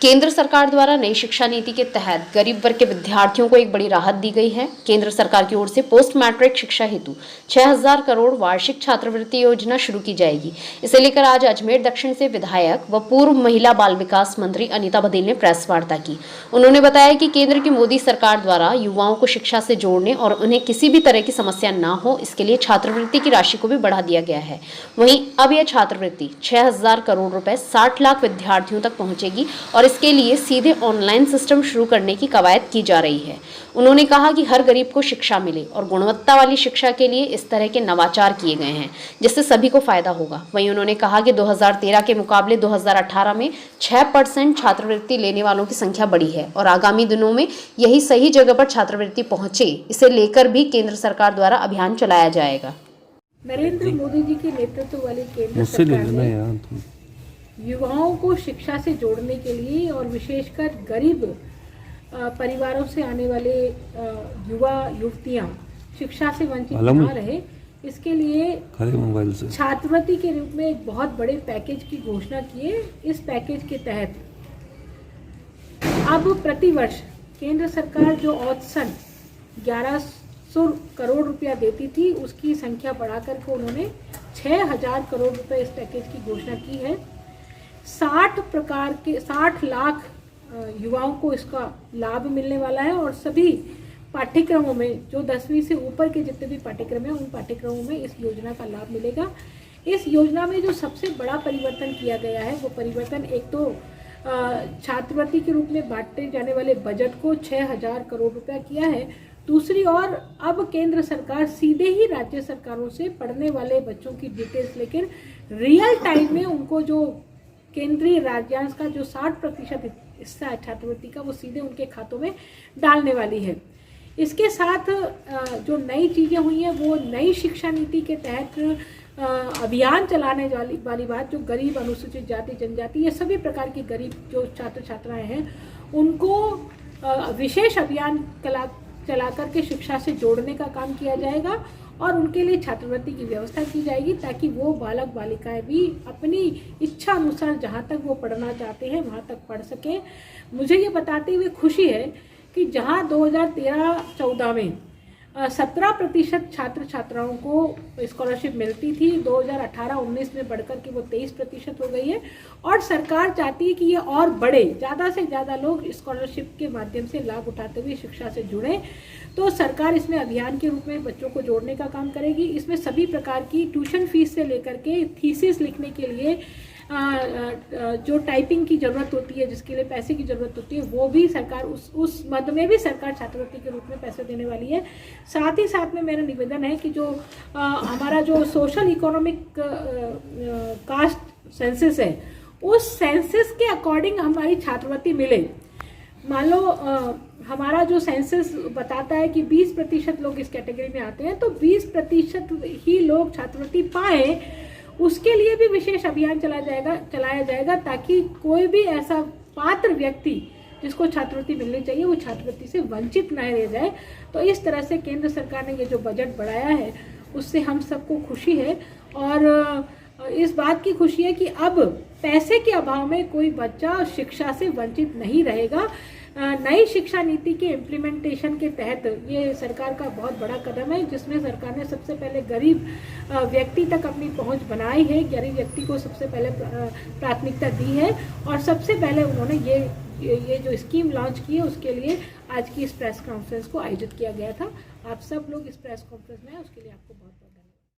केंद्र सरकार द्वारा नई शिक्षा नीति के तहत गरीब वर्ग के विद्यार्थियों को एक बड़ी राहत दी गई है। केंद्र सरकार की ओर से पोस्ट मैट्रिक शिक्षा हेतु 6000 करोड़ वार्षिक छात्रवृत्ति योजना शुरू की जाएगी। इसे लेकर आज अजमेर दक्षिण से विधायक व पूर्व महिला बाल विकास मंत्री अनीता बघेल ने प्रेस वार्ता की। उन्होंने बताया कि केंद्र की मोदी सरकार द्वारा युवाओं को शिक्षा से जोड़ने और उन्हें किसी भी तरह की समस्या न हो, इसके लिए छात्रवृत्ति की राशि को भी बढ़ा दिया गया है। वहीं अब यह छात्रवृत्ति 6000 करोड़ रुपए 60 लाख विद्यार्थियों तक पहुंचेगी और इसके लिए सीधे ऑनलाइन सिस्टम शुरू करने की कवायद की जा रही है। उन्होंने कहा कि हर गरीब को शिक्षा मिले और गुणवत्ता वाली शिक्षा के लिए इस तरह के नवाचार किए गए हैं जिससे सभी को फायदा होगा। वहीं उन्होंने कहा कि 2013 के मुकाबले 2018 में 6% छात्रवृत्ति लेने वालों की संख्या बढ़ी है और आगामी दिनों में यही सही जगह पर छात्रवृत्ति पहुंचे, इसे लेकर भी केंद्र सरकार द्वारा अभियान चलाया जाएगा। नरेंद्र मोदी जी के नेतृत्व वाली केंद्र सरकार ने युवाओं को शिक्षा से जोड़ने के लिए और विशेषकर गरीब परिवारों से आने वाले युवा युवतियां शिक्षा से वंचित ना रहे, इसके लिए छात्रवृत्ति के रूप में एक बहुत बड़े पैकेज की घोषणा की है। इस पैकेज के तहत अब प्रतिवर्ष केंद्र सरकार जो औसतन 1100 करोड़ रुपया देती थी, उसकी संख्या बढ़ाकर के उन्होंने 6000 करोड़ रुपए इस पैकेज की घोषणा की है। 60 लाख युवाओं को इसका लाभ मिलने वाला है और सभी पाठ्यक्रमों में जो 10वीं से ऊपर के जितने भी पाठ्यक्रम हैं, उन पाठ्यक्रमों में इस योजना का लाभ मिलेगा। इस योजना में जो सबसे बड़ा परिवर्तन किया गया है वो परिवर्तन एक तो छात्रवृत्ति के रूप में बांटे जाने वाले बजट को 6000 करोड़ रुपया किया है। दूसरी ओर अब केंद्र सरकार सीधे ही राज्य सरकारों से पढ़ने वाले बच्चों की डिटेल्स लेकर रियल टाइम में उनको जो केंद्रीय राज्यांश का जो 60% हिस्सा है छात्रवृत्ति का, वो सीधे उनके खातों में डालने वाली है। इसके साथ जो नई चीज़ें हुई हैं वो नई शिक्षा नीति के तहत अभियान चलाने वाली बात, जो गरीब अनुसूचित जाति जनजाति ये सभी प्रकार की गरीब जो छात्र छात्राएं हैं उनको विशेष अभियान चला करके शिक्षा से जोड़ने का काम किया जाएगा और उनके लिए छात्रवृत्ति की व्यवस्था की जाएगी ताकि वो बालक बालिकाएं भी अपनी इच्छा अनुसार जहाँ तक वो पढ़ना चाहते हैं वहाँ तक पढ़ सकें। मुझे ये बताते हुए खुशी है कि जहाँ 2013-14 में 17% छात्र छात्राओं को स्कॉलरशिप मिलती थी, 2018-19 में बढ़कर के वो 23% हो गई है और सरकार चाहती है कि ये और बढ़े, ज़्यादा से ज़्यादा लोग स्कॉलरशिप के माध्यम से लाभ उठाते हुए शिक्षा से जुड़ें। तो सरकार इसमें अभियान के रूप में बच्चों को जोड़ने का काम करेगी। इसमें सभी प्रकार की ट्यूशन फीस से लेकर के थीसिस लिखने के लिए जो टाइपिंग की ज़रूरत होती है, जिसके लिए पैसे की ज़रूरत होती है, वो भी सरकार उस मद में भी सरकार छात्रवृत्ति के रूप में पैसे देने वाली है। साथ ही साथ में मेरा निवेदन है कि जो हमारा जो सोशल इकोनॉमिक कास्ट सेंसस है, उस सेंसस के अकॉर्डिंग हमारी छात्रवृत्ति मिले। मान लो हमारा जो सेंसस बताता है कि 20% लोग इस कैटेगरी में आते हैं, तो 20% ही लोग छात्रवृत्ति पाएँ, उसके लिए भी विशेष अभियान चलाया जाएगा ताकि कोई भी ऐसा पात्र व्यक्ति जिसको छात्रवृत्ति मिलनी चाहिए वो छात्रवृत्ति से वंचित न रह जाए। तो इस तरह से केंद्र सरकार ने ये जो बजट बढ़ाया है उससे हम सबको खुशी है और इस बात की खुशी है कि अब पैसे के अभाव में कोई बच्चा शिक्षा से वंचित नहीं रहेगा। नई शिक्षा नीति के इम्प्लीमेंटेशन के तहत ये सरकार का बहुत बड़ा कदम है, जिसमें सरकार ने सबसे पहले गरीब व्यक्ति तक अपनी पहुंच बनाई है, गरीब व्यक्ति को सबसे पहले प्राथमिकता दी है और सबसे पहले उन्होंने ये जो स्कीम लॉन्च की है उसके लिए आज की इस प्रेस कॉन्फ्रेंस को आयोजित किया गया था। आप सब लोग इस प्रेस कॉन्फ्रेंस में हैं, उसके लिए आपको बहुत बहुत धन्यवाद।